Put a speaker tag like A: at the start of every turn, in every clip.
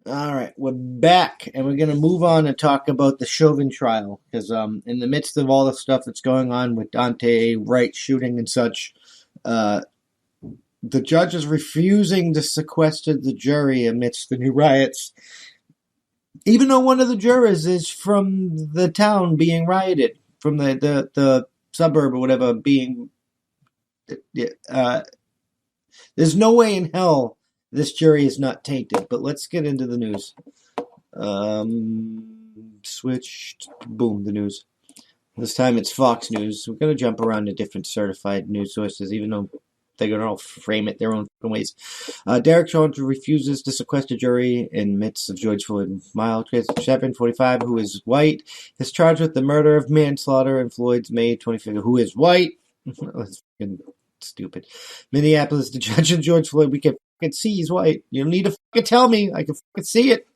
A: All right, we're back, and we're going to move on and talk about the Chauvin trial because, in the midst of all the stuff that's going on with Dante Wright shooting and such, uh, the judge is refusing to sequester the jury amidst the new riots, even though one of the jurors is from the town being rioted, from the suburb or whatever being. Uh, there's no way in hell this jury is not tainted. But let's get into the news. Switched. Boom, the news. This time it's Fox News. We're going to jump around to different certified news sources, even though they're going to all frame it their own ways. Derek Jones refuses to sequester jury in midst of George Floyd. Miles Chevin, 45, who is white, is charged with the murder of manslaughter in Floyd's May 25th, who is white. That's fucking stupid. Minneapolis, the judge of George Floyd, we can fucking see he's white. You don't need to fucking tell me. I can fucking see it.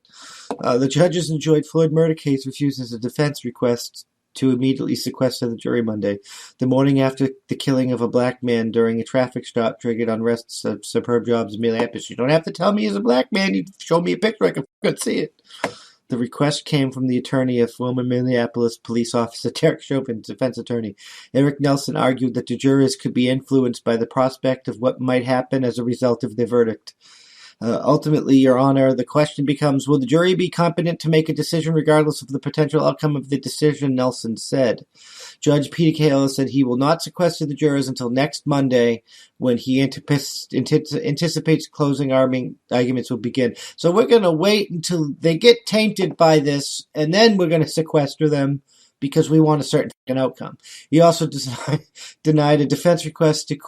A: The judges in George Floyd murder case refuses a defense request to immediately sequester the jury Monday, the morning after the killing of a black man during a traffic stop triggered unrest of superb jobs in Minneapolis. You don't have to tell me he's a black man. You show me a picture, I can see it. The request came from the attorney of former Minneapolis police officer Derek Chauvin's defense attorney. Eric Nelson argued that the jurors could be influenced by the prospect of what might happen as a result of their verdict. Ultimately, Your Honor, the question becomes, will the jury be competent to make a decision regardless of the potential outcome of the decision, Nelson said. Judge Peter Cahill said he will not sequester the jurors until next Monday when he anticipates closing arguments will begin. So we're going to wait until they get tainted by this, and then we're going to sequester them because we want a certain outcome. He also denied a defense request to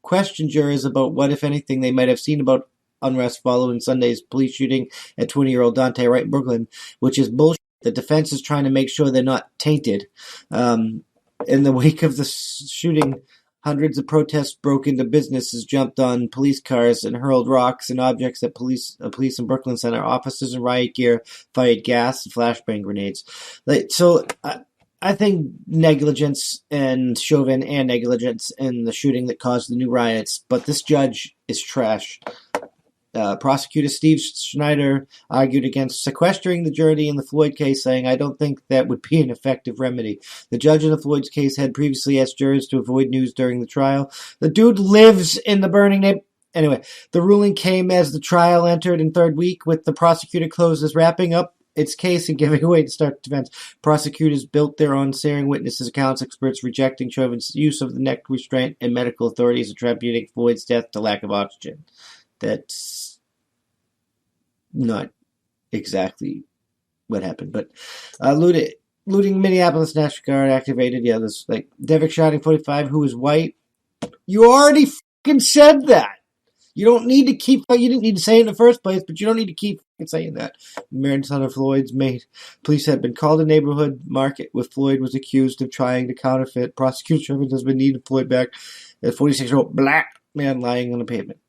A: question jurors about what, if anything, they might have seen about unrest following Sunday's police shooting at 20-year-old Dante Wright in Brooklyn, which is bullshit. The defense is trying to make sure they're not tainted. In the wake of the shooting, hundreds of protests broke into businesses, jumped on police cars, and hurled rocks and objects at police in Brooklyn Center. Officers in riot gear fired gas and flashbang grenades. I think negligence and Chauvin and negligence in the shooting that caused the new riots, but this judge is trash. Prosecutor Steve Schneider argued against sequestering the jury in the Floyd case, saying, I don't think that would be an effective remedy. The judge in the Floyd's case had previously asked jurors to avoid news during the trial. The dude lives in the burning neighborhood. Anyway, the ruling came as the trial entered in third week, with the prosecutor closes wrapping up its case and giving away to start defense. Prosecutors built their own searing witnesses accounts, experts rejecting Chauvin's use of the neck restraint, and medical authorities attributing Floyd's death to lack of oxygen. That's not exactly what happened, but looting Minneapolis National Guard activated. Yeah, this Derek Chauvin, 45, who is white. You already fucking said that. You don't need to keep. You didn't need to say it in the first place, but you don't need to keep saying that. Marion son of Floyd's mate. Police had been called a neighborhood market where Floyd was accused of trying to counterfeit. Prosecution has been needed Floyd back. A 46-year-old black man lying on the pavement.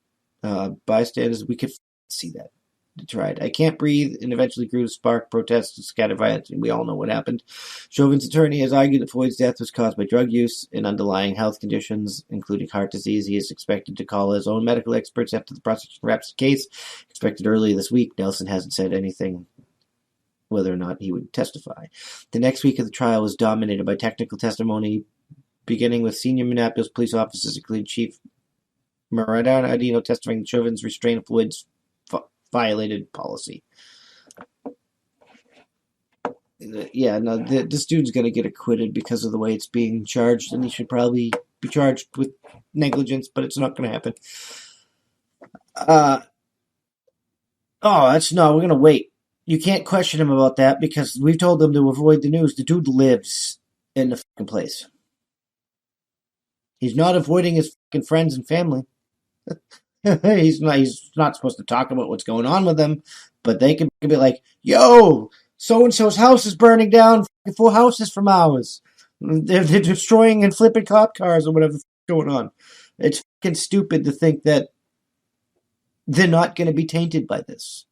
A: Bystanders, we could see that. They tried. I can't breathe, and eventually grew to spark protests and scatter violence, and we all know what happened. Chauvin's attorney has argued that Floyd's death was caused by drug use and underlying health conditions, including heart disease. He is expected to call his own medical experts after the prosecution wraps the case, expected early this week. Nelson hasn't said anything whether or not he would testify. The next week of the trial was dominated by technical testimony, beginning with senior Minneapolis police officers, including Chief Maradona testifying that Chauvin's restraint of Floyd's violated policy. This dude's going to get acquitted because of the way it's being charged, and he should probably be charged with negligence, but it's not going to happen. We're going to wait. You can't question him about that because we've told them to avoid the news. The dude lives in the fucking place. He's not avoiding his fucking friends and family. He's not supposed to talk about what's going on with them, but they can be like, yo, so-and-so's house is burning down 4 houses from ours. They're destroying and flipping cop cars or whatever's going on. It's fucking stupid to think that they're not going to be tainted by this.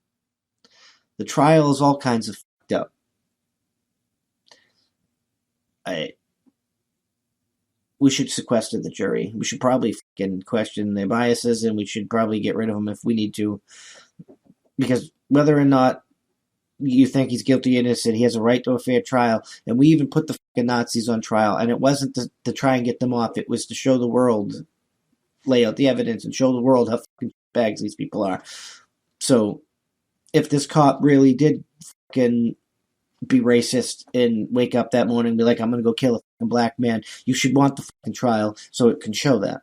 A: The trial is all kinds of fucked up. We should sequester the jury. We should probably fucking question their biases, and we should probably get rid of them if we need to. Because whether or not you think he's guilty or innocent. He has a right to a fair trial. And we even put the fucking Nazis on trial. And it wasn't to try and get them off. It was to show the world, lay out the evidence and show the world how fucking bags these people are. So if this cop really did fucking be racist and wake up that morning and be like, I'm going to go kill a fucking black man, you should want the fucking trial so it can show that.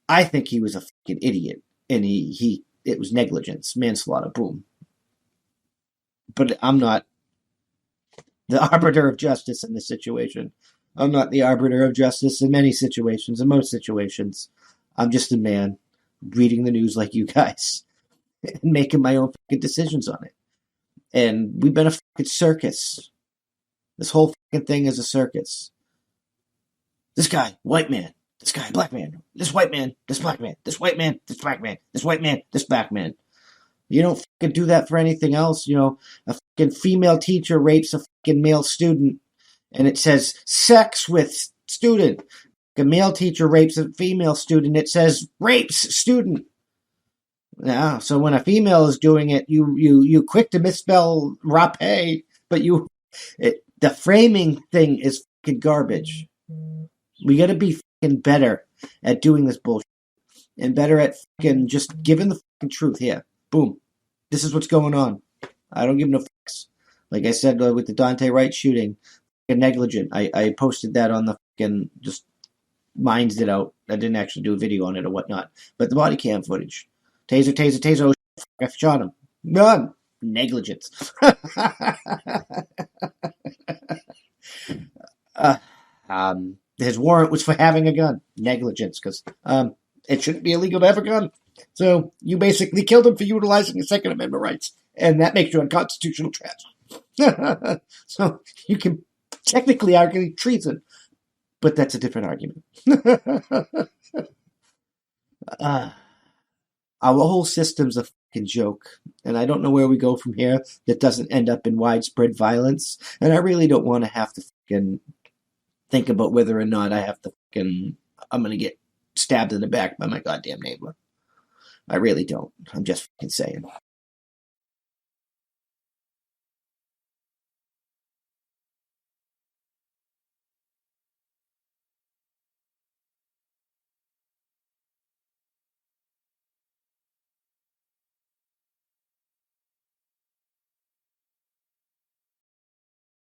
A: I think he was a fucking idiot. And it was negligence, manslaughter, boom. But I'm not the arbiter of justice in this situation. I'm not the arbiter of justice in many situations, in most situations. I'm just a man reading the news like you guys and making my own fucking decisions on it. And we've been a fucking circus. This whole fucking thing is a circus. This guy, white man. This guy, black man. This white man, this black man. This white man, this black man. This white man, this black man. You don't fucking do that for anything else. You know, a fucking female teacher rapes a fucking male student and it says sex with student. A male teacher rapes a female student, it says rapes student. Yeah, so when a female is doing it, you quick to misspell rape, but the framing thing is fucking garbage. We gotta be fucking better at doing this bullshit and better at fucking just giving the fucking truth here. Boom. This is what's going on. I don't give no fucks. Like I said with the Dante Wright shooting, fucking negligent. I posted that on the fucking, just minds it out. I didn't actually do a video on it or whatnot. But the body cam footage. Taser, taser, taser. Oh, shit, I shot him. None. Negligence. His warrant was for having a gun. Negligence, because it shouldn't be illegal to have a gun. So you basically killed him for utilizing his Second Amendment rights, and that makes you unconstitutional trash. So you can technically argue treason, but that's a different argument. Our whole system's a fucking joke, and I don't know where we go from here that doesn't end up in widespread violence, and I really don't want to have to fucking think about whether or not I'm going to get stabbed in the back by my goddamn neighbor. I really don't. I'm just fucking saying.